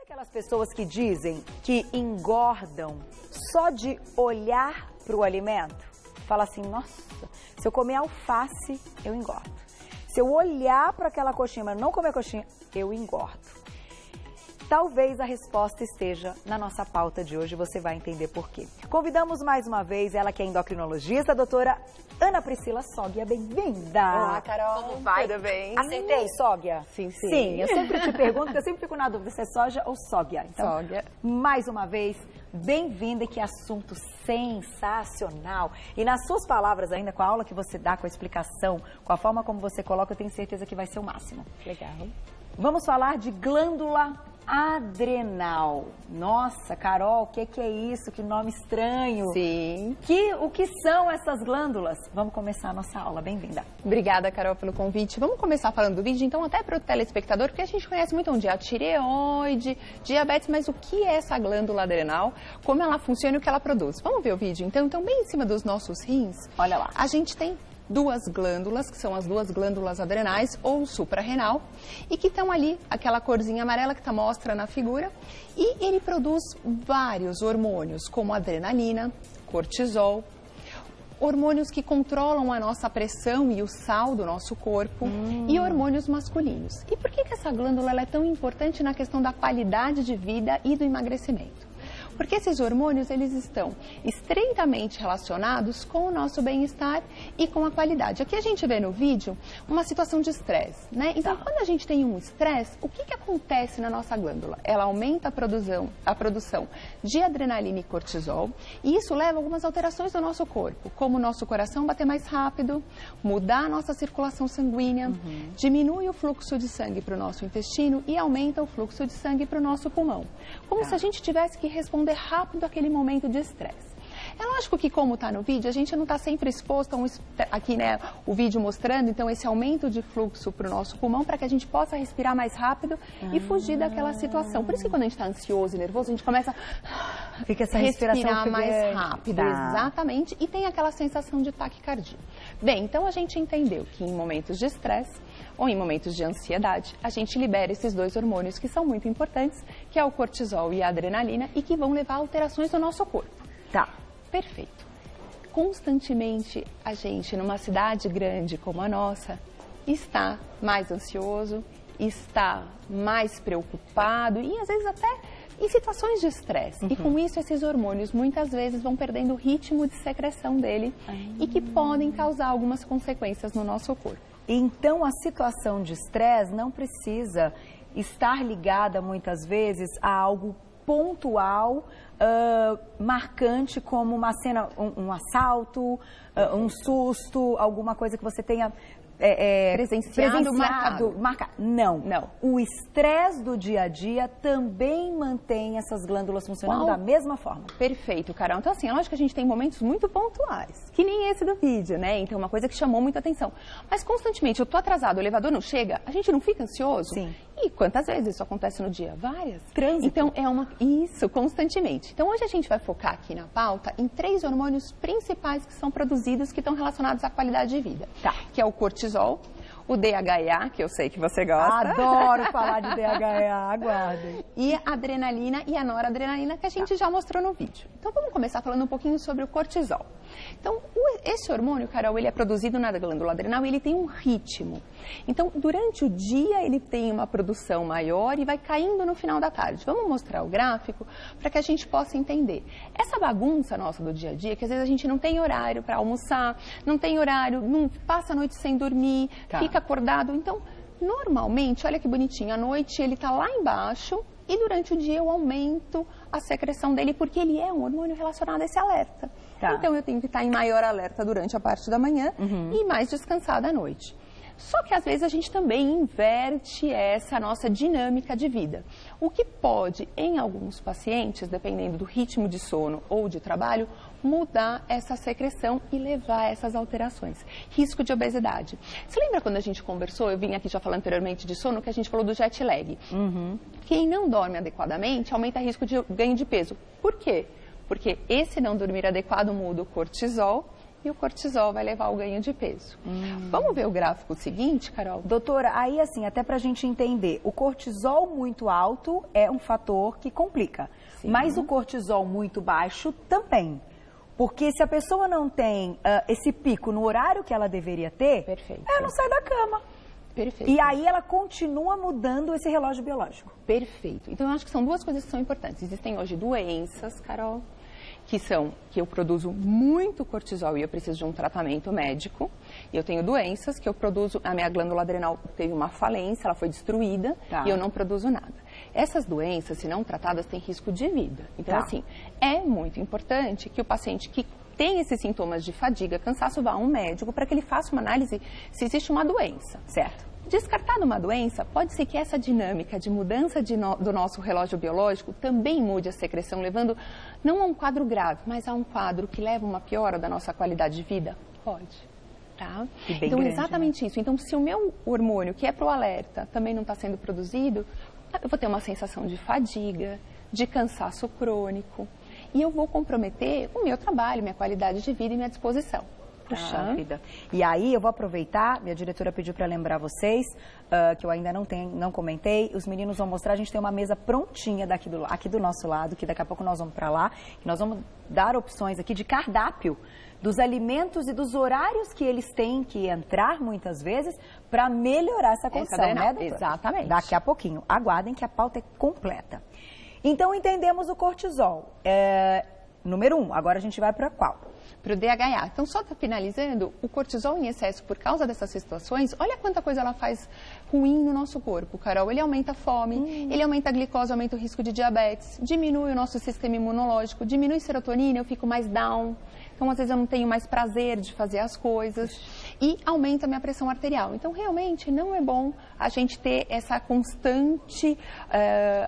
Aquelas pessoas que dizem que engordam só de olhar para o alimento? Fala assim, nossa, se eu comer alface, eu engordo. Se eu olhar para aquela coxinha, mas não comer coxinha, eu engordo. Talvez a resposta esteja na nossa pauta de hoje, você vai entender por quê. Convidamos mais uma vez ela que é endocrinologista, a doutora Ana Priscila Soggia, bem-vinda! Olá, Carol. Como vai? Tudo bem? Acertei, Soggia? Sim. Sim, eu sempre te pergunto, porque eu sempre fico na dúvida se é soja ou Soggia. Então, Soggia. mais uma vez, bem-vinda, que assunto sensacional. E nas suas palavras ainda, com a aula que você dá, com a explicação, com a forma como você coloca, eu tenho certeza que vai ser o máximo. Legal. Vamos falar de glândula adrenal. Nossa, Carol, o que é isso? Que nome estranho. Sim. O que são essas glândulas? Vamos começar a nossa aula. Bem-vinda. Obrigada, Carol, pelo convite. Vamos começar falando do vídeo, então, até para o telespectador, porque a gente conhece muito onde é a tireoide, diabetes, mas o que é essa glândula adrenal, como ela funciona e o que ela produz. Vamos ver o vídeo, então? Então, bem em cima dos nossos rins, olha lá. A gente tem duas glândulas, que são as duas glândulas adrenais ou suprarrenal, e que estão ali, aquela corzinha amarela que mostra na figura, e ele produz vários hormônios, como adrenalina, cortisol, hormônios que controlam a nossa pressão e o sal do nosso corpo, e hormônios masculinos. E por que essa glândula ela é tão importante na questão da qualidade de vida e do emagrecimento? Porque esses hormônios, eles estão estreitamente relacionados com o nosso bem-estar e com a qualidade. Aqui a gente vê no vídeo uma situação de estresse, né? Então, quando a gente tem um estresse, o que acontece na nossa glândula? Ela aumenta a produção de adrenalina e cortisol, e isso leva a algumas alterações do nosso corpo, como o nosso coração bater mais rápido, mudar a nossa circulação sanguínea, diminui o fluxo de sangue para o nosso intestino e aumenta o fluxo de sangue para o nosso pulmão. Como se a gente tivesse que responder rápido àquele momento de estresse. É lógico que, como está no vídeo, a gente não está sempre exposto a aqui, né, o vídeo mostrando, então, esse aumento de fluxo para o nosso pulmão, para que a gente possa respirar mais rápido e fugir daquela situação. Por isso que quando a gente está ansioso e nervoso, a gente começa a respirar mais rápido. Exatamente, e tem aquela sensação de taquicardia. Bem, então a gente entendeu que em momentos de estresse ou em momentos de ansiedade, a gente libera esses dois hormônios que são muito importantes, que é o cortisol e a adrenalina, e que vão levar a alterações no nosso corpo. Tá. Perfeito. Constantemente, a gente, numa cidade grande como a nossa, está mais ansioso, está mais preocupado e, às vezes, até em situações de estresse. E com isso, esses hormônios muitas vezes vão perdendo o ritmo de secreção dele e que podem causar algumas consequências no nosso corpo. Então, a situação de estresse não precisa estar ligada, muitas vezes, a algo pontual, marcante, como uma cena, um assalto, um susto, alguma coisa que você tenha presenciado, marcado. Não. O estresse do dia a dia também mantém essas glândulas funcionando da mesma forma. Perfeito, Carol. Então, assim, é lógico que a gente tem momentos muito pontuais, que nem esse do vídeo, né? Então, uma coisa que chamou muita atenção. Mas, constantemente, eu tô atrasado, o elevador não chega, a gente não fica ansioso? Sim. E quantas vezes isso acontece no dia? Várias. Trânsito. Então, isso, constantemente. Então, hoje a gente vai focar aqui na pauta em 3 hormônios principais que são produzidos, que estão relacionados à qualidade de vida. Tá. Que é o cortisol, o DHEA, que eu sei que você gosta. Adoro falar de DHEA, aguardem. E a adrenalina e a noradrenalina, que a gente já mostrou no vídeo. Então, vamos começar falando um pouquinho sobre o cortisol. Então, esse hormônio, Carol, ele é produzido na glândula adrenal e ele tem um ritmo. Então, durante o dia, ele tem uma produção maior e vai caindo no final da tarde. Vamos mostrar o gráfico para que a gente possa entender. Essa bagunça nossa do dia a dia, que às vezes a gente não tem horário para almoçar, não tem horário, não passa a noite sem dormir, fica acordado. Então, normalmente, olha que bonitinho, à noite ele está lá embaixo e durante o dia eu aumento a secreção dele, porque ele é um hormônio relacionado a esse alerta. Então, eu tenho que estar em maior alerta durante a parte da manhã e mais descansada à noite. Só que às vezes a gente também inverte essa nossa dinâmica de vida. O que pode, em alguns pacientes, dependendo do ritmo de sono ou de trabalho, mudar essa secreção e levar a essas alterações. Risco de obesidade. Você lembra quando a gente conversou, eu vim aqui já falando anteriormente de sono, que a gente falou do jet lag? Quem não dorme adequadamente aumenta o risco de ganho de peso. Por quê? Porque esse não dormir adequado muda o cortisol e o cortisol vai levar ao ganho de peso. Vamos ver o gráfico seguinte, Carol? Doutora, aí assim, até pra gente entender, o cortisol muito alto é um fator que complica, Sim. mas o cortisol muito baixo também. Porque se a pessoa não tem esse pico no horário que ela deveria ter, Perfeito. ela não sai da cama. Perfeito. E aí ela continua mudando esse relógio biológico. Perfeito. Então, eu acho que são duas coisas que são importantes. Existem hoje doenças, Carol, que eu produzo muito cortisol e eu preciso de um tratamento médico. E eu tenho doenças que eu produzo, a minha glândula adrenal teve uma falência, ela foi destruída e eu não produzo nada. Essas doenças, se não tratadas, têm risco de vida. Então, assim, é muito importante que o paciente que tem esses sintomas de fadiga, cansaço, vá a um médico para que ele faça uma análise se existe uma doença. Certo. Descartada uma doença, pode ser que essa dinâmica de mudança do nosso relógio biológico também mude a secreção, levando não a um quadro grave, mas a um quadro que leva a uma piora da nossa qualidade de vida? Pode. Tá? Então, grande, exatamente isso. Então, se o meu hormônio, que é pro alerta, também não está sendo produzido, eu vou ter uma sensação de fadiga, de cansaço crônico, e eu vou comprometer o meu trabalho, minha qualidade de vida e minha disposição. Puxa vida. E aí eu vou aproveitar, minha diretora pediu para lembrar vocês, que eu ainda não comentei, os meninos vão mostrar, a gente tem uma mesa prontinha aqui do nosso lado, que daqui a pouco nós vamos para lá, que nós vamos dar opções aqui de cardápio dos alimentos e dos horários que eles têm que entrar muitas vezes para melhorar essa condição, né, doutora? Exatamente. Daqui a pouquinho. Aguardem que a pauta é completa. Então entendemos o cortisol. Número 1, agora a gente vai para qual? Para o DHA. Então, só finalizando, o cortisol em excesso por causa dessas situações, olha quanta coisa ela faz ruim no nosso corpo, Carol. Ele aumenta a fome, ele aumenta a glicose, aumenta o risco de diabetes, diminui o nosso sistema imunológico, diminui a serotonina, eu fico mais down. Então, às vezes, eu não tenho mais prazer de fazer as coisas e aumenta a minha pressão arterial. Então, realmente, não é bom a gente ter essa constante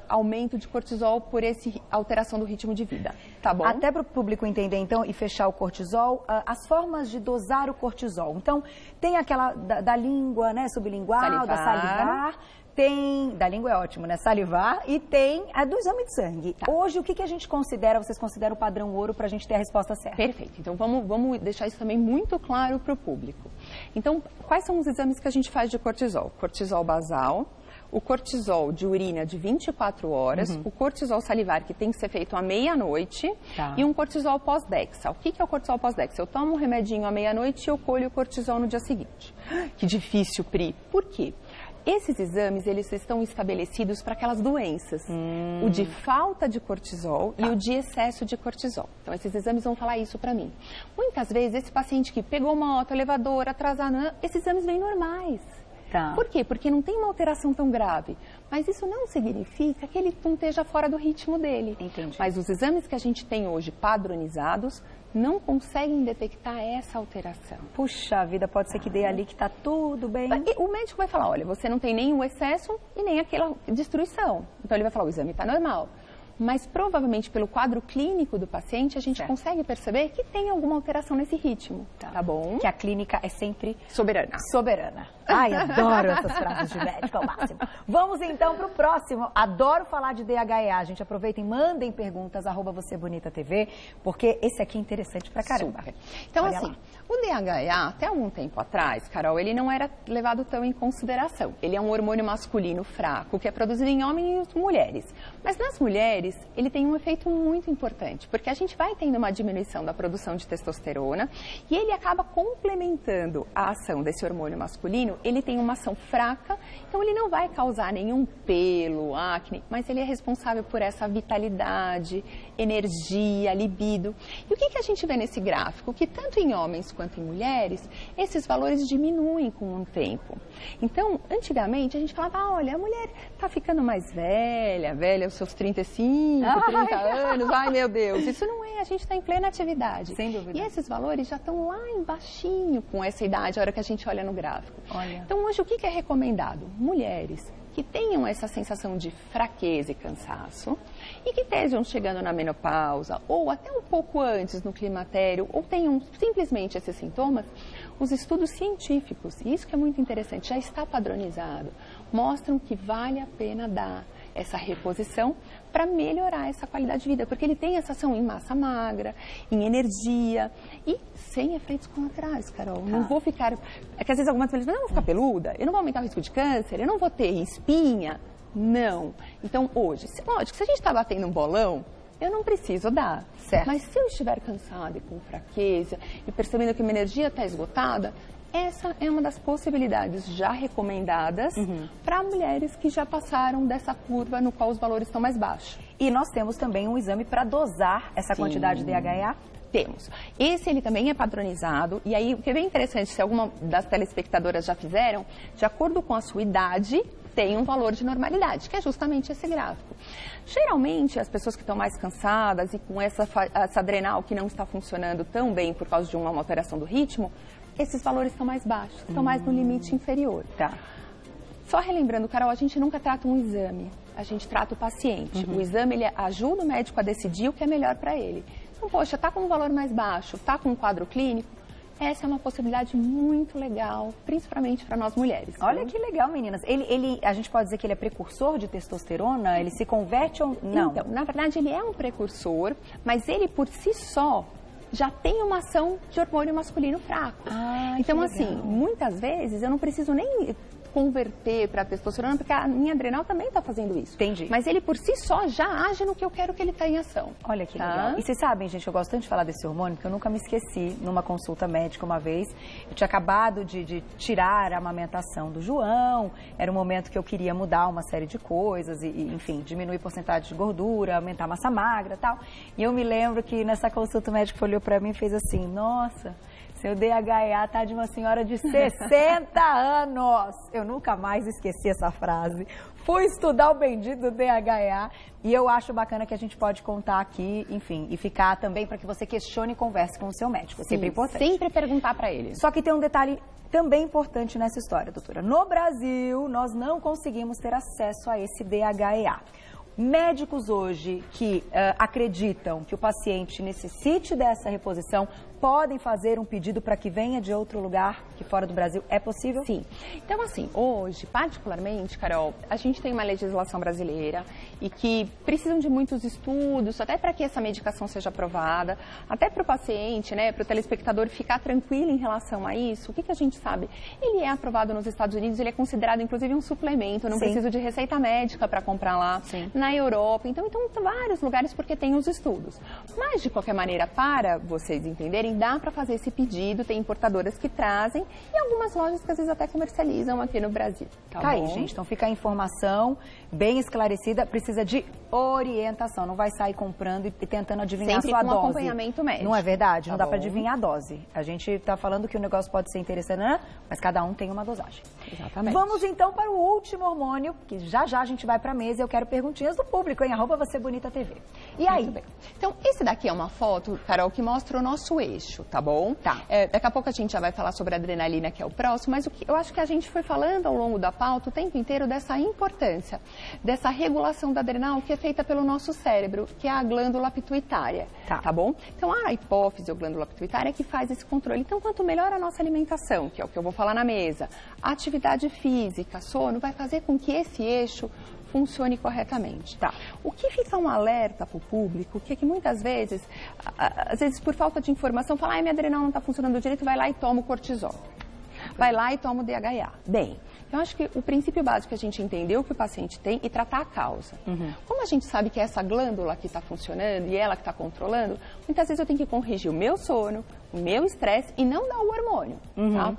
aumento de cortisol por essa alteração do ritmo de vida, tá bom? Até para o público entender, então, e fechar o cortisol, as formas de dosar o cortisol. Então, tem aquela da língua, né, sublingual, da salivar. Tem, da língua é ótimo, né? Salivar, e tem a do exame de sangue. Tá. Hoje, o que a gente considera, vocês consideram o padrão ouro para a gente ter a resposta certa? Perfeito. Então, vamos deixar isso também muito claro para o público. Então, quais são os exames que a gente faz de cortisol? Cortisol basal, o cortisol de urina de 24 horas, o cortisol salivar, que tem que ser feito à meia-noite, e um cortisol pós-Dexa. O que é o cortisol pós-Dexa? Eu tomo um remedinho à meia-noite e eu colho o cortisol no dia seguinte. Que difícil, Pri. Por quê? Esses exames, eles estão estabelecidos para aquelas doenças, o de falta de cortisol e o de excesso de cortisol. Então, esses exames vão falar isso para mim. Muitas vezes, esse paciente que pegou moto, elevador, atrasado, esses exames vêm normais. Tá. Por quê? Porque não tem uma alteração tão grave. Mas isso não significa que ele não esteja fora do ritmo dele. Entendi. Mas os exames que a gente tem hoje padronizados não conseguem detectar essa alteração. Puxa vida, pode ser que dê ali que tá tudo bem. E o médico vai falar, olha, você não tem nem o excesso e nem aquela destruição. Então ele vai falar, o exame está normal. Mas provavelmente pelo quadro clínico do paciente, a gente consegue perceber que tem alguma alteração nesse ritmo, tá bom? Que a clínica é sempre soberana. Soberana. Ai, adoro essas frases de médico ao máximo. Vamos então para o próximo. Adoro falar de DHA. A gente aproveita e mandem perguntas, @VocêBonitaTV, porque esse aqui é interessante pra caramba. Super. Então, olha assim, lá. o DHA, até algum tempo atrás, Carol, ele não era levado tão em consideração. Ele é um hormônio masculino fraco, que é produzido em homens e mulheres. Mas nas mulheres, ele tem um efeito muito importante, porque a gente vai tendo uma diminuição da produção de testosterona e ele acaba complementando a ação desse hormônio masculino. Ele tem uma ação fraca, então ele não vai causar nenhum pelo, acne, mas ele é responsável por essa vitalidade, energia, libido. E o que a gente vê nesse gráfico? Que tanto em homens quanto em mulheres, esses valores diminuem com o tempo. Então, antigamente, a gente falava, olha, a mulher está ficando mais velha aos seus 35, 30 anos, ai meu Deus, isso não é, a gente está em plena atividade. Sem dúvida. E esses valores já estão lá embaixinho com essa idade, a hora que a gente olha no gráfico. Olha. Então, hoje, o que é recomendado? Mulheres que tenham essa sensação de fraqueza e cansaço e que estejam chegando na menopausa ou até um pouco antes no climatério ou tenham simplesmente esses sintomas, os estudos científicos, e isso que é muito interessante, já está padronizado, mostram que vale a pena dar essa reposição para melhorar essa qualidade de vida, porque ele tem essa ação em massa magra, em energia e sem efeitos colaterais, Carol. Não vou ficar... É que às vezes algumas pessoas dizem, não vou ficar peluda, eu não vou aumentar o risco de câncer, eu não vou ter espinha. Não. Então, hoje, lógico, se a gente está batendo um bolão, eu não preciso dar. Certo. Mas se eu estiver cansada e com fraqueza e percebendo que minha energia está esgotada, essa é uma das possibilidades já recomendadas para mulheres que já passaram dessa curva no qual os valores estão mais baixos. E nós temos também um exame para dosar essa quantidade de DHEA? Temos. Esse ele também é padronizado e aí o que é bem interessante, se alguma das telespectadoras já fizeram, de acordo com a sua idade, tem um valor de normalidade, que é justamente esse gráfico. Geralmente, as pessoas que estão mais cansadas e com essa adrenal que não está funcionando tão bem por causa de uma alteração do ritmo, esses valores estão mais baixos, estão mais no limite inferior. Tá. Só relembrando, Carol, a gente nunca trata um exame, a gente trata o paciente. O exame, ele ajuda o médico a decidir o que é melhor para ele. Então, poxa, está com um valor mais baixo, está com um quadro clínico, essa é uma possibilidade muito legal, principalmente para nós mulheres. Olha que legal, meninas. A gente pode dizer que ele é precursor de testosterona? Ele se converte ou não? Então, na verdade, ele é um precursor, mas ele por si só já tem uma ação de hormônio masculino fraco. Então, assim, muitas vezes eu não preciso nem converter para testosterona, porque a minha adrenal também está fazendo isso. Entendi. Mas ele por si só já age no que eu quero que ele tenha em ação. Olha que legal. E vocês sabem, gente, eu gosto tanto de falar desse hormônio, porque eu nunca me esqueci numa consulta médica uma vez. Eu tinha acabado de tirar a amamentação do João, era um momento que eu queria mudar uma série de coisas, enfim, diminuir porcentagem de gordura, aumentar a massa magra e tal. E eu me lembro que nessa consulta o médico olhou para mim e fez assim, nossa, seu DHEA tá de uma senhora de 60 anos. Eu nunca mais esqueci essa frase. Fui estudar o bendito DHEA e eu acho bacana que a gente pode contar aqui, enfim, e ficar também para que você questione e converse com o seu médico. É sempre importante. Sempre perguntar para ele. Só que tem um detalhe também importante nessa história, doutora. No Brasil, nós não conseguimos ter acesso a esse DHEA. Médicos hoje que acreditam que o paciente necessite dessa reposição podem fazer um pedido para que venha de outro lugar, que fora do Brasil, é possível? Sim. Então, assim, hoje, particularmente, Carol, a gente tem uma legislação brasileira e que precisam de muitos estudos, até para que essa medicação seja aprovada, até para o paciente, né, para o telespectador ficar tranquilo em relação a isso. O que a gente sabe? Ele é aprovado nos Estados Unidos, ele é considerado, inclusive, um suplemento, eu não preciso de receita médica para comprar lá. Na Europa, então vários lugares porque tem os estudos. Mas, de qualquer maneira, para vocês entenderem, dá para fazer esse pedido, tem importadoras que trazem e algumas lojas que às vezes até comercializam aqui no Brasil. Tá aí, gente. Então fica a informação bem esclarecida, precisa de orientação, não vai sair comprando e tentando adivinhar sempre a sua com dose. Acompanhamento médico. Não é verdade? Não dá para adivinhar a dose. A gente está falando que o negócio pode ser interessante, né? Mas cada um tem uma dosagem. Exatamente. Vamos então para o último hormônio, que já a gente vai para a mesa e eu quero perguntinhas do público, hein? @VocêBonitaTV. E aí? Muito bem. Então, esse daqui é uma foto, Carol, que mostra o nosso eixo, tá bom? Tá. Daqui a pouco a gente já vai falar sobre a adrenalina, que é o próximo, mas eu acho que a gente foi falando ao longo da pauta o tempo inteiro dessa importância, dessa regulação da adrenal que é feita pelo nosso cérebro, que é a glândula pituitária, tá bom? Então, a hipófise ou glândula pituitária é que faz esse controle. Então, quanto melhor a nossa alimentação, que é o que eu vou falar na mesa, a atividade física, sono, vai fazer com que esse eixo funcione corretamente. Tá. O que fica um alerta para o público, que é que muitas vezes, às vezes por falta de informação, fala, minha adrenal não está funcionando direito, vai lá e toma o cortisol. Vai lá e toma o DHEA. Bem, eu acho que o princípio básico é a gente entender o que o paciente tem e tratar a causa. Como a gente sabe que é essa glândula que está funcionando e ela que está controlando, muitas vezes eu tenho que corrigir o meu sono, o meu estresse e não dar o hormônio, tá?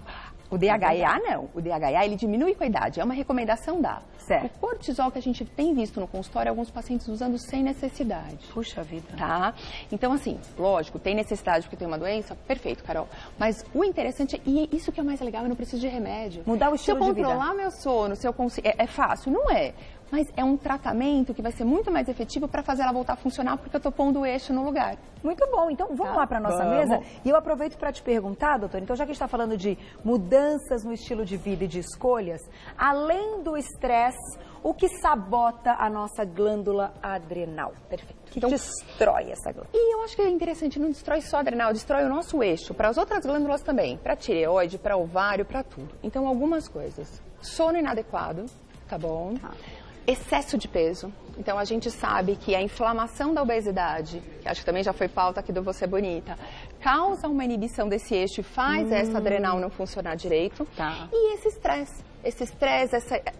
O DHEA não. O DHEA, ele diminui com a idade. É uma recomendação da. Certo. O cortisol que a gente tem visto no consultório, alguns pacientes usando sem necessidade. Puxa vida. Tá? Então, assim, lógico, tem necessidade porque tem uma doença? Perfeito, Carol. Mas o interessante, e isso que é o mais legal, eu não preciso de remédio. Mudar o estilo de vida. Se eu controlar meu sono, se eu consigo... É fácil? Não é. Mas é um tratamento que vai ser muito mais efetivo para fazer ela voltar a funcionar, porque eu estou pondo o eixo no lugar. Muito bom. Então, vamos lá para a nossa mesa. E eu aproveito para te perguntar, doutora, então já que a gente está falando de mudanças no estilo de vida e de escolhas, além do estresse, o que sabota a nossa glândula adrenal? Perfeito. O que destrói essa glândula? E eu acho que é interessante, não destrói só a adrenal, destrói o nosso eixo, para as outras glândulas também, para a tireoide, para ovário, para tudo. Então, algumas coisas. Sono inadequado, tá bom? Excesso de peso. Então, a gente sabe que a inflamação da obesidade, que acho que também já foi pauta aqui do Você Bonita, causa uma inibição desse eixo e faz essa adrenal não funcionar direito. Tá. E esse estresse,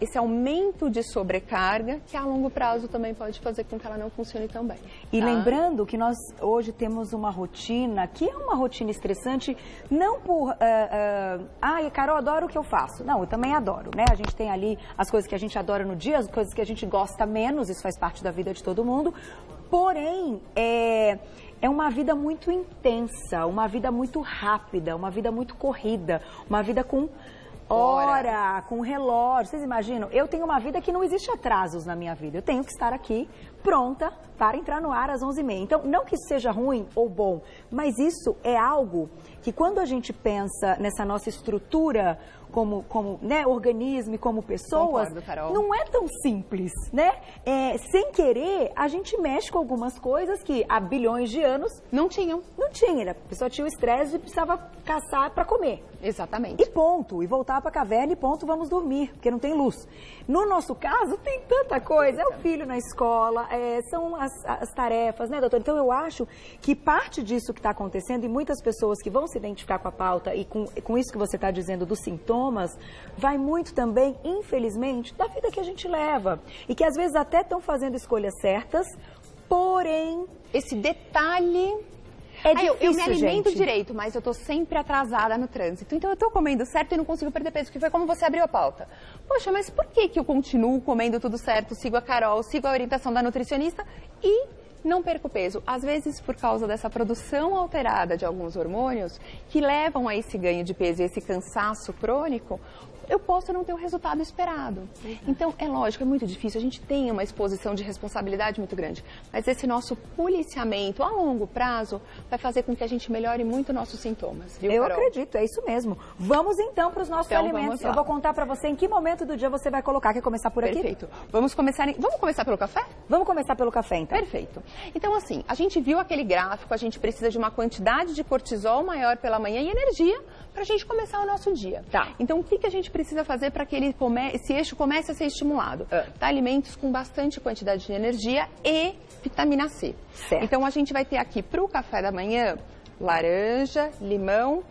esse aumento de sobrecarga, que a longo prazo também pode fazer com que ela não funcione tão bem. E tá? lembrando que nós hoje temos uma rotina, que é uma rotina estressante, não por... ai, Carol, adoro o que eu faço. Não, eu também adoro, né? A gente tem ali as coisas que a gente adora no dia, as coisas que a gente gosta menos, isso faz parte da vida de todo mundo. Porém, é uma vida muito intensa, uma vida muito rápida, uma vida muito corrida, uma vida com... hora, com relógio. Vocês imaginam? Eu tenho uma vida que não existe atrasos na minha vida. Eu tenho que estar aqui pronta para entrar no ar às 11h30. Então, não que isso seja ruim ou bom, mas isso é algo que quando a gente pensa nessa nossa estrutura como né, organismo e como pessoas, concordo, Carol, não é tão simples, né? Sem querer, a gente mexe com algumas coisas que há bilhões de anos não tinham. Não tinha, a pessoa tinha o estresse e precisava caçar para comer. Exatamente. E ponto, e voltar para a caverna e ponto, vamos dormir, porque não tem luz. No nosso caso, tem tanta coisa, é o filho na escola, são as tarefas, né, doutor? Então, eu acho que parte disso que está acontecendo, e muitas pessoas que vão se identificar com a pauta e com isso que você está dizendo dos sintomas, vai muito também, infelizmente, da vida que a gente leva. E que às vezes até estão fazendo escolhas certas, porém... Esse detalhe... É difícil, eu me alimento gente. direito, mas eu tô sempre atrasada no trânsito. Então eu tô comendo certo e não consigo perder peso, que foi como você abriu a pauta. Poxa, mas por que eu continuo comendo tudo certo, sigo a Carol, sigo a orientação da nutricionista e não perco peso? Às vezes por causa dessa produção alterada de alguns hormônios que levam a esse ganho de peso e esse cansaço crônico, eu posso não ter o resultado esperado. Então, é lógico, é muito difícil, a gente tem uma exposição de responsabilidade muito grande, mas esse nosso policiamento a longo prazo vai fazer com que a gente melhore muito nossos sintomas, viu, Eu Carol? acredito, é isso mesmo. Vamos então para os nossos alimentos. Vamos lá. Eu vou contar para você em que momento do dia você vai colocar. Quer começar por aqui? Perfeito. Vamos começar pelo café? Vamos começar pelo café, então. Perfeito. Então, assim, a gente viu aquele gráfico, a gente precisa de uma quantidade de cortisol maior pela manhã e energia para a gente começar o nosso dia. Tá. Então, o que a gente precisa fazer para que esse eixo comece a ser estimulado? Tá, alimentos com bastante quantidade de energia e vitamina C. Certo. Então, a gente vai ter aqui para o café da manhã laranja, limão.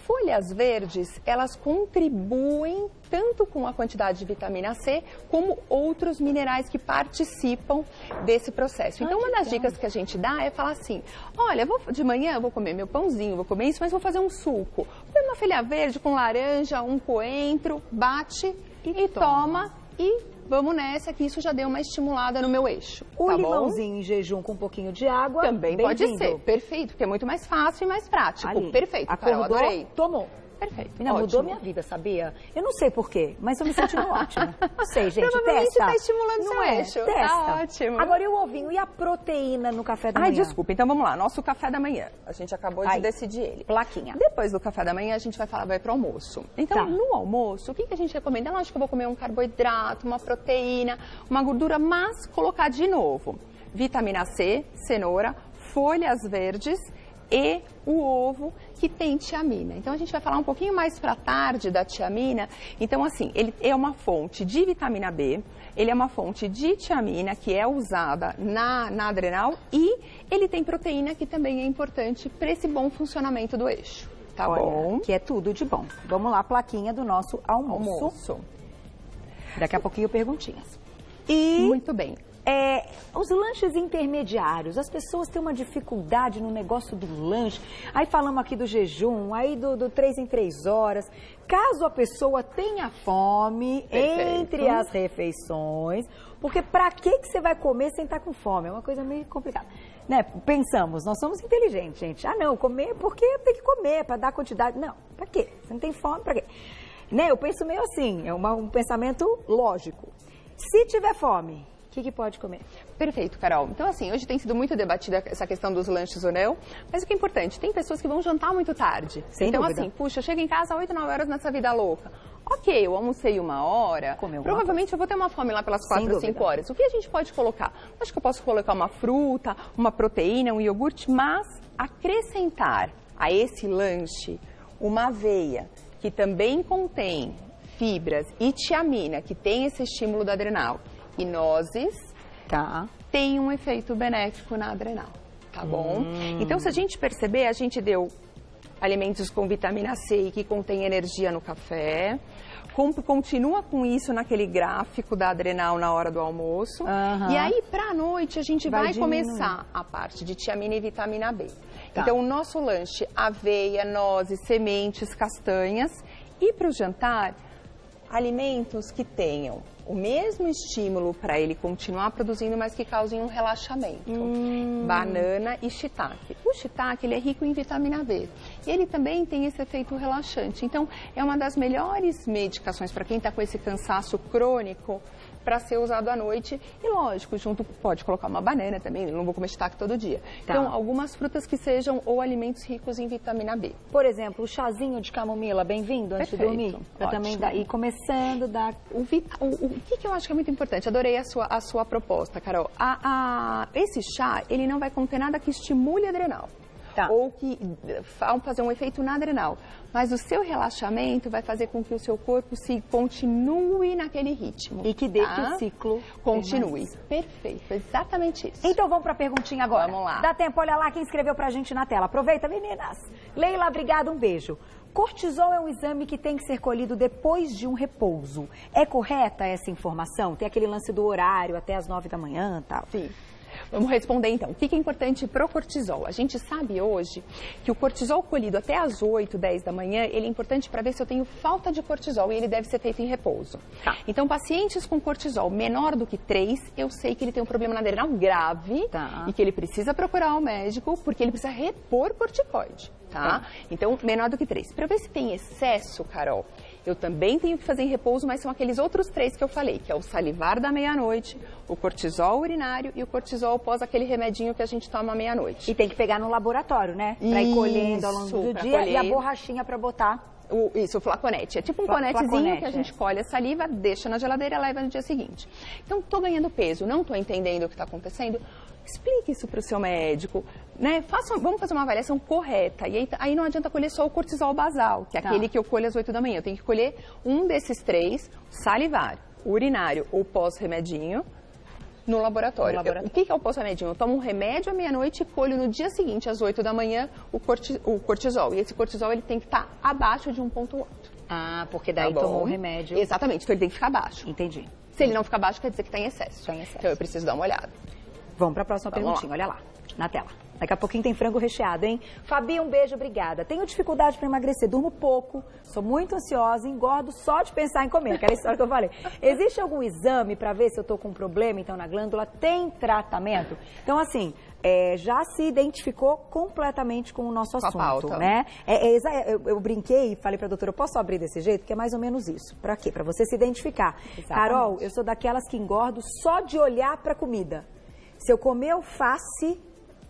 Folhas verdes, elas contribuem tanto com a quantidade de vitamina C, como outros minerais que participam desse processo. Então, uma das dicas que a gente dá é falar assim, olha, de manhã eu vou comer meu pãozinho, vou comer isso, mas vou fazer um suco. Põe uma folha verde com laranja, um coentro, bate e toma e... Vamos nessa, que isso já deu uma estimulada no meu eixo. O tá limãozinho em jejum com um pouquinho de água. Também pode ser. Perfeito, porque é muito mais fácil e mais prático. Ali. Perfeito, Carol, Acordou, adorei. tomou. Perfeito. Menina, mudou minha vida, sabia? Eu não sei porquê, mas eu me sentindo ótima. Não sei, gente, Provavelmente testa. tá estimulando seu eixo. Testa. Tá ótimo. Agora, e o ovinho e a proteína no café da manhã? Ai, desculpa. Então, vamos lá. Nosso café da manhã. A gente acabou de decidir ele. Plaquinha. Depois do café da manhã, a gente vai pro almoço. Então, Tá. no almoço, o que a gente recomenda? Lógico que eu vou comer um carboidrato, uma proteína, uma gordura, mas colocar de novo vitamina C, cenoura, folhas verdes e o ovo, que tem tiamina. Então, a gente vai falar um pouquinho mais para tarde da tiamina. Então, assim, ele é uma fonte de vitamina B, ele é uma fonte de tiamina, que é usada na adrenal, e ele tem proteína, que também é importante para esse bom funcionamento do eixo. Tá bom? Que é tudo de bom. Vamos lá, plaquinha do nosso almoço. Daqui a pouquinho, perguntinhas. E... Muito bem. Os lanches intermediários, as pessoas têm uma dificuldade no negócio do lanche. Aí falamos aqui do jejum, aí do 3 em 3 horas. Caso a pessoa tenha fome entre as refeições, porque pra que você vai comer sem estar com fome? É uma coisa meio complicada. Né? Pensamos, nós somos inteligentes, gente. Ah, não, comer porque tem que comer, para dar quantidade. Não, pra quê? Você não tem fome, pra quê? Né? Eu penso meio assim, é um pensamento lógico. Se tiver fome, o que pode comer? Perfeito, Carol. Então, assim, hoje tem sido muito debatida essa questão dos lanches ou não, mas o que é importante, tem pessoas que vão jantar muito tarde. Sem então, dúvida. assim, puxa, eu chego em casa às 8, 9 horas nessa vida louca. Ok, eu almocei 1 hora, provavelmente eu vou ter uma fome lá pelas 4, 5 horas. O que a gente pode colocar? Acho que eu posso colocar uma fruta, uma proteína, um iogurte, mas acrescentar a esse lanche uma aveia, que também contém fibras e tiamina, que tem esse estímulo da adrenal, e nozes, Tá. tem um efeito benéfico na adrenal, tá bom? Então, se a gente perceber, a gente deu alimentos com vitamina C e que contém energia no café, continua com isso naquele gráfico da adrenal na hora do almoço, e aí pra noite a gente vai começar a parte de tiamina e vitamina B. Tá. Então, o nosso lanche, aveia, nozes, sementes, castanhas, e para o jantar, alimentos que tenham o mesmo estímulo para ele continuar produzindo, mas que causem um relaxamento. Banana e shiitake. O shiitake, ele é rico em vitamina B. E ele também tem esse efeito relaxante. Então, é uma das melhores medicações para quem está com esse cansaço crônico para ser usado à noite. E lógico, junto pode colocar uma banana também, eu não vou comer shiitake todo dia. Tá. Então, algumas frutas que sejam ou alimentos ricos em vitamina B. Por exemplo, o chazinho de camomila, bem-vindo antes de dormir. Eu também e começando da... O que eu acho que é muito importante? Adorei a sua proposta, Carol. Esse chá, ele não vai conter nada que estimule a adrenal. Tá. Ou que vão fazer um efeito na adrenal. Mas o seu relaxamento vai fazer com que o seu corpo se continue naquele ritmo. E que dê que o ciclo continue. Perfeito, exatamente isso. Então vamos para a perguntinha agora. Vamos lá. Dá tempo, olha lá quem escreveu pra gente na tela. Aproveita, meninas. Leila, obrigada, um beijo. Cortisol é um exame que tem que ser colhido depois de um repouso. É correta essa informação? Tem aquele lance do horário até as 9 da manhã e tal? Sim. Vamos responder então. O que é importante para o cortisol? A gente sabe hoje que o cortisol colhido até as 8, 10 da manhã, ele é importante para ver se eu tenho falta de cortisol e ele deve ser feito em repouso. Tá. Então, pacientes com cortisol menor do que 3, eu sei que ele tem um problema na adrenal grave e que ele precisa procurar o médico porque ele precisa repor corticoide. Tá? Então, menor do que 3. Para ver se tem excesso, Carol, eu também tenho que fazer em repouso, mas são aqueles outros 3 que eu falei, que é o salivar da meia-noite, o cortisol urinário e o cortisol após aquele remedinho que a gente toma à meia-noite. E tem que pegar no laboratório, né? Para ir colhendo ao longo do dia e a borrachinha para botar. O flaconete. É tipo um conetezinho que a gente colhe a saliva, deixa na geladeira e leva no dia seguinte. Então, estou ganhando peso, não estou entendendo o que está acontecendo. Explique isso para o seu médico, né? Vamos fazer uma avaliação correta. E aí não adianta colher só o cortisol basal, que é aquele que eu colho às 8 da manhã. Eu tenho que colher um desses 3, salivar, urinário ou pós-remedinho, no laboratório. O que é o pós-remedinho? Eu tomo um remédio à meia-noite e colho no dia seguinte, às 8 da manhã, o cortisol. E esse cortisol ele tem que estar abaixo de 1,8. Ah, porque daí tomou o remédio. Exatamente, então ele tem que ficar baixo. Entendi. Se ele não ficar baixo, quer dizer que está em excesso. Então eu preciso dar uma olhada. Vamos para a próxima perguntinha, olha lá, na tela. Daqui a pouquinho tem frango recheado, hein? Fabi, um beijo, obrigada. Tenho dificuldade para emagrecer, durmo pouco, sou muito ansiosa, engordo só de pensar em comer, aquela história que eu falei. Existe algum exame para ver se eu tô com um problema, então, na glândula? Tem tratamento? Então, assim, já se identificou completamente com o nosso assunto, né? Eu brinquei e falei para a doutora, eu posso abrir desse jeito? Que é mais ou menos isso. Para quê? Para você se identificar. Exatamente. Carol, eu sou daquelas que engordo só de olhar para comida. Se eu comer alface,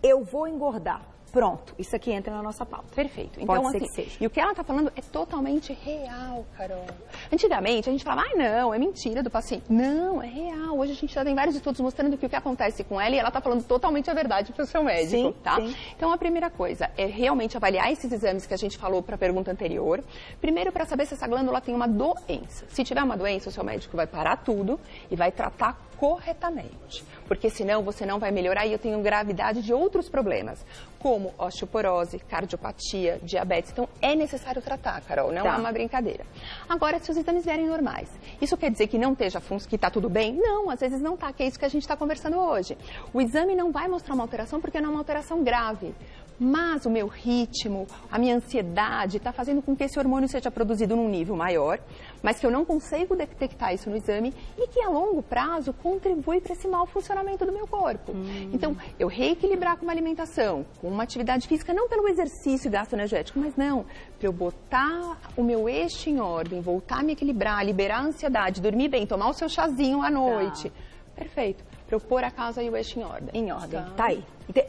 eu vou engordar. Pronto, isso aqui entra na nossa pauta. Perfeito. Então, pode ser que seja. E o que ela está falando é totalmente real, Carol. Antigamente, a gente falava, não, é mentira do paciente. Não, é real. Hoje a gente já tem vários estudos mostrando que o que acontece com ela e ela está falando totalmente a verdade para o seu médico, tá? Sim. Então, a primeira coisa é realmente avaliar esses exames que a gente falou para a pergunta anterior. Primeiro, para saber se essa glândula tem uma doença. Se tiver uma doença, o seu médico vai parar tudo e vai tratar corretamente. Porque senão você não vai melhorar e eu tenho gravidade de outros problemas, como osteoporose, cardiopatia, diabetes. Então, é necessário tratar, Carol, não é uma brincadeira. Agora, se os exames vierem normais, isso quer dizer que não esteja que está tudo bem? Não, às vezes não está, que é isso que a gente está conversando hoje. O exame não vai mostrar uma alteração porque não é uma alteração grave. Mas o meu ritmo, a minha ansiedade está fazendo com que esse hormônio seja produzido num nível maior, mas que eu não consigo detectar isso no exame e que a longo prazo contribui para esse mau funcionamento do meu corpo. Então, eu reequilibrar com uma alimentação, com uma atividade física, não pelo exercício e gasto energético, mas não, para eu botar o meu eixo em ordem, voltar a me equilibrar, liberar a ansiedade, dormir bem, tomar o seu chazinho à noite. Perfeito. Para eu pôr a casa e o eixo em ordem. Em ordem. Tá aí.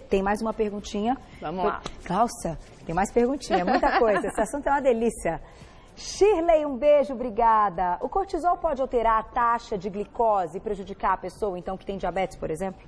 Tem mais uma perguntinha. Vamos lá. Nossa, tem mais perguntinha, muita coisa. Esse assunto é uma delícia. Shirley, um beijo, obrigada. O cortisol pode alterar a taxa de glicose e prejudicar a pessoa, então, que tem diabetes, por exemplo?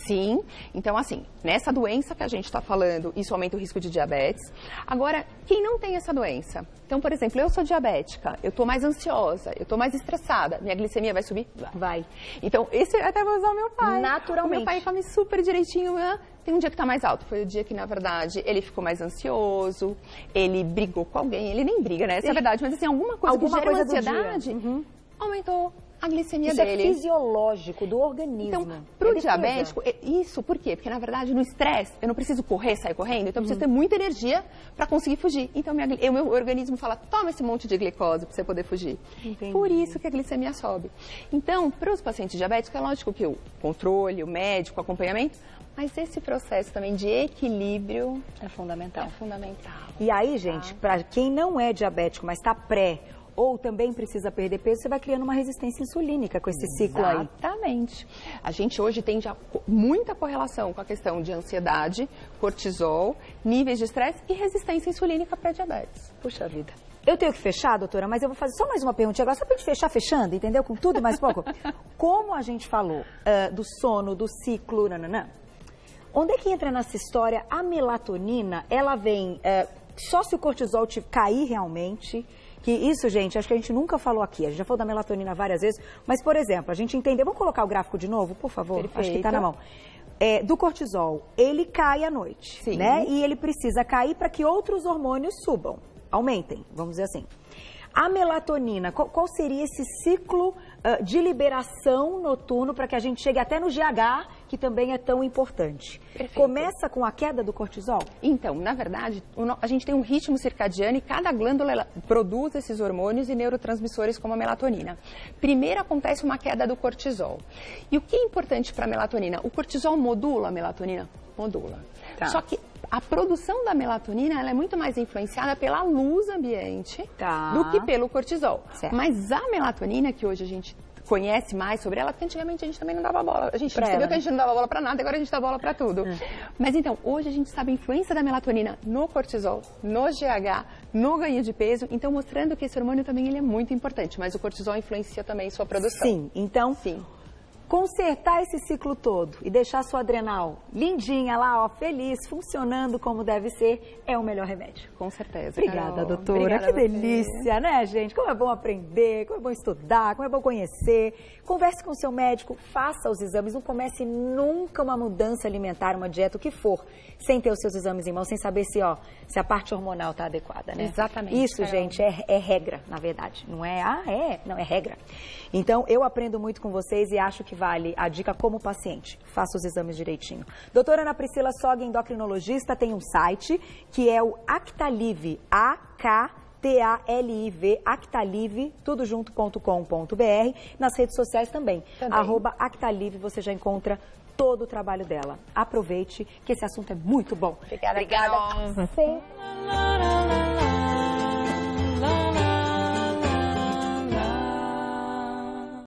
Sim, então assim, nessa doença que a gente está falando, isso aumenta o risco de diabetes. Agora, quem não tem essa doença? Então, por exemplo, eu sou diabética, eu estou mais ansiosa, eu estou mais estressada, minha glicemia vai subir? Vai. Então, esse até vou usar o meu pai. Naturalmente. O meu pai come super direitinho, né? Tem um dia que está mais alto, foi o dia que, na verdade, ele ficou mais ansioso, ele brigou com alguém, ele nem briga, né? Essa é a verdade, mas assim, alguma coisa que gera uma ansiedade, aumentou a glicemia dele. Isso é fisiológico do organismo. Então, para o diabético, isso por quê? Porque, na verdade, no estresse, eu não preciso correr, sair correndo, então eu preciso ter muita energia para conseguir fugir. Então, o meu organismo fala, toma esse monte de glicose para você poder fugir. Entendi. Por isso que a glicemia sobe. Então, para os pacientes diabéticos, é lógico que o controle, o médico, o acompanhamento, mas esse processo também de equilíbrio é fundamental. E aí, gente, para quem não é diabético, mas está ou também precisa perder peso, você vai criando uma resistência insulínica com esse ciclo aí. Exatamente. A gente hoje tem já muita correlação com a questão de ansiedade, cortisol, níveis de estresse e resistência insulínica para diabetes. Puxa vida. Eu tenho que fechar, doutora, mas eu vou fazer só mais uma pergunta agora, só para a gente fechar fechando, entendeu? Com tudo e mais pouco. Como a gente falou do sono, do ciclo, onde é que entra nessa história a melatonina? Ela vem só se o cortisol cair realmente. Que isso, gente, acho que a gente nunca falou aqui. A gente já falou da melatonina várias vezes. Mas, por exemplo, a gente entendeu... Vamos colocar o gráfico de novo, por favor? Perfeito. Acho que está na mão. Do cortisol, ele cai à noite, Sim. né? E ele precisa cair para que outros hormônios subam, aumentem, vamos dizer assim. A melatonina, qual seria esse ciclo de liberação noturno para que a gente chegue até no GH, que também é tão importante? Perfeito. Começa com a queda do cortisol? Então, na verdade, a gente tem um ritmo circadiano e cada glândula ela produz esses hormônios e neurotransmissores como a melatonina. Primeiro acontece uma queda do cortisol. E o que é importante para a melatonina? O cortisol modula a melatonina? Modula. Tá. Só que a produção da melatonina ela é muito mais influenciada pela luz ambiente do que pelo cortisol. Certo. Mas a melatonina, que hoje a gente conhece mais sobre ela, porque antigamente a gente também não dava bola. A gente percebeu que a gente não dava bola para nada, agora a gente dá bola para tudo. Mas então, hoje a gente sabe a influência da melatonina no cortisol, no GH, no ganho de peso, então mostrando que esse hormônio também ele é muito importante, mas o cortisol influencia também sua produção. Sim, então... Sim. Consertar esse ciclo todo e deixar sua adrenal lindinha lá, ó, feliz, funcionando como deve ser, é o melhor remédio. Com certeza, Obrigada, Carol. doutora. Obrigada Que delícia, né, gente? Como é bom aprender, como é bom estudar, como é bom conhecer. Converse com o seu médico, faça os exames. Não comece nunca uma mudança alimentar, uma dieta, o que for, sem ter os seus exames em mão, sem saber se a parte hormonal está adequada, né? Exatamente. Isso, Carol. gente, é regra, na verdade. Não é, não, é regra. Então, eu aprendo muito com vocês e acho que vale a dica como paciente. Faça os exames direitinho. Doutora Ana Priscila Sog, endocrinologista, tem um site que é o Actalive, AKTALIV, Actalive, tudo junto.com.br. Nas redes sociais também. @Actalive, você já encontra todo o trabalho dela. Aproveite, que esse assunto é muito bom. Obrigada. Obrigada.